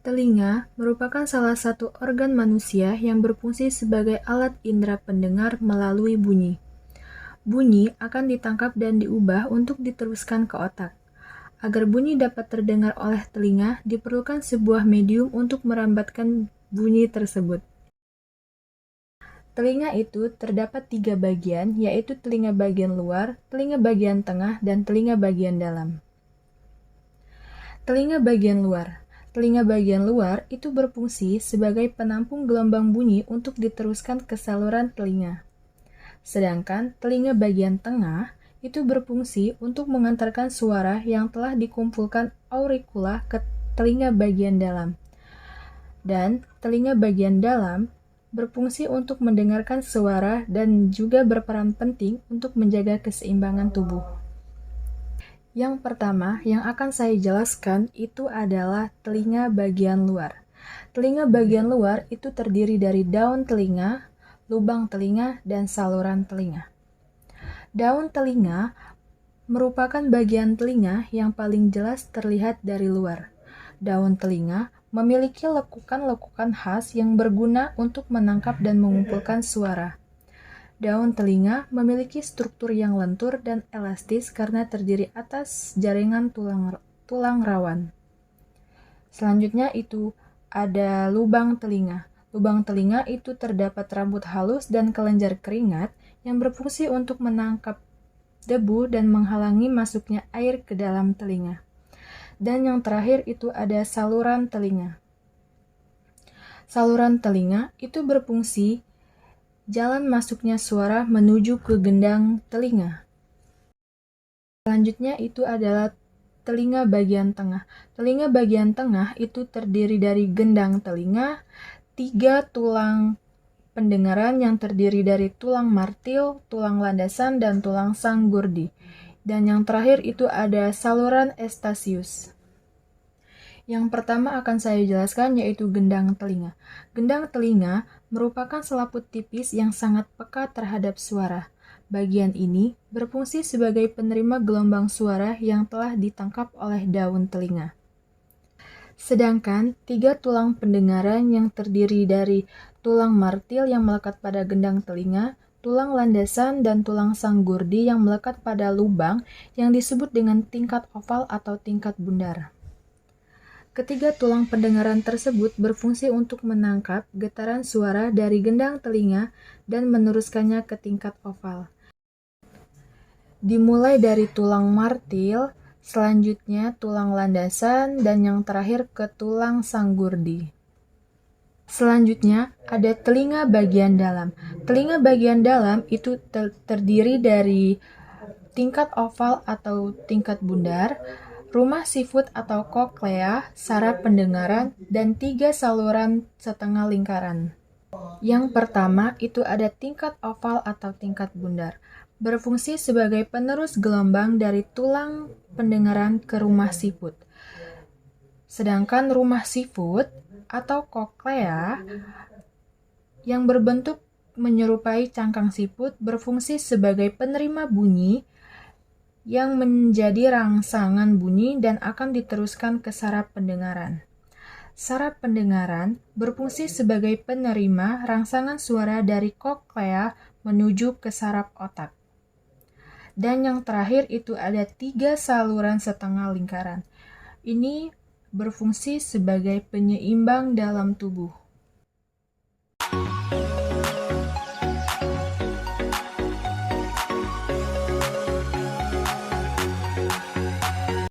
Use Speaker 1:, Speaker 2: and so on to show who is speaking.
Speaker 1: Telinga merupakan salah satu organ manusia yang berfungsi sebagai alat indera pendengar melalui bunyi. Bunyi akan ditangkap dan diubah untuk diteruskan ke otak. Agar bunyi dapat terdengar oleh telinga, diperlukan sebuah medium untuk merambatkan bunyi tersebut. Telinga itu terdapat 3 bagian, yaitu telinga bagian luar, telinga bagian tengah, dan telinga bagian dalam. Telinga bagian luar. Telinga bagian luar itu berfungsi sebagai penampung gelombang bunyi untuk diteruskan ke saluran telinga. Sedangkan telinga bagian tengah itu berfungsi untuk mengantarkan suara yang telah dikumpulkan auricula ke telinga bagian dalam. Dan telinga bagian dalam berfungsi untuk mendengarkan suara dan juga berperan penting untuk menjaga keseimbangan tubuh. Yang pertama yang akan saya jelaskan itu adalah telinga bagian luar. Telinga bagian luar itu terdiri dari daun telinga, lubang telinga, dan saluran telinga. Daun telinga merupakan bagian telinga yang paling jelas terlihat dari luar. Daun telinga memiliki lekukan-lekukan khas yang berguna untuk menangkap dan mengumpulkan suara. Daun telinga memiliki struktur yang lentur dan elastis karena terdiri atas jaringan tulang rawan. Selanjutnya itu ada lubang telinga. Lubang telinga itu terdapat rambut halus dan kelenjar keringat yang berfungsi untuk menangkap debu dan menghalangi masuknya air ke dalam telinga. Dan yang terakhir itu ada saluran telinga. Saluran telinga itu berfungsi jalan masuknya suara menuju ke gendang telinga. Selanjutnya itu adalah telinga bagian tengah. Telinga bagian tengah itu terdiri dari gendang telinga, 3 tulang pendengaran yang terdiri dari tulang martil, tulang landasan, dan tulang sanggurdi. Dan yang terakhir itu ada saluran Eustachius. Yang pertama akan saya jelaskan yaitu gendang telinga. Gendang telinga merupakan selaput tipis yang sangat peka terhadap suara. Bagian ini berfungsi sebagai penerima gelombang suara yang telah ditangkap oleh daun telinga. Sedangkan 3 tulang pendengaran yang terdiri dari tulang martil yang melekat pada gendang telinga, tulang landasan, dan tulang sanggurdi yang melekat pada lubang yang disebut dengan tingkat oval atau tingkat bundar. Ketiga tulang pendengaran tersebut berfungsi untuk menangkap getaran suara dari gendang telinga dan meneruskannya ke tingkat oval. Dimulai dari tulang martil, selanjutnya tulang landasan, dan yang terakhir ke tulang sanggurdi. Selanjutnya ada telinga bagian dalam. Telinga bagian dalam itu terdiri dari tingkat oval atau tingkat bundar, rumah sifut atau koklea, saraf pendengaran, dan 3 saluran setengah lingkaran. Yang pertama itu ada tingkat oval atau tingkat bundar, berfungsi sebagai penerus gelombang dari tulang pendengaran ke rumah sifut. Sedangkan rumah sifut atau koklea yang berbentuk menyerupai cangkang siput berfungsi sebagai penerima bunyi yang menjadi rangsangan bunyi dan akan diteruskan ke saraf pendengaran. Saraf pendengaran berfungsi sebagai penerima rangsangan suara dari koklea menuju ke saraf otak. Dan yang terakhir itu ada 3 saluran setengah lingkaran. Ini berfungsi sebagai penyeimbang dalam tubuh.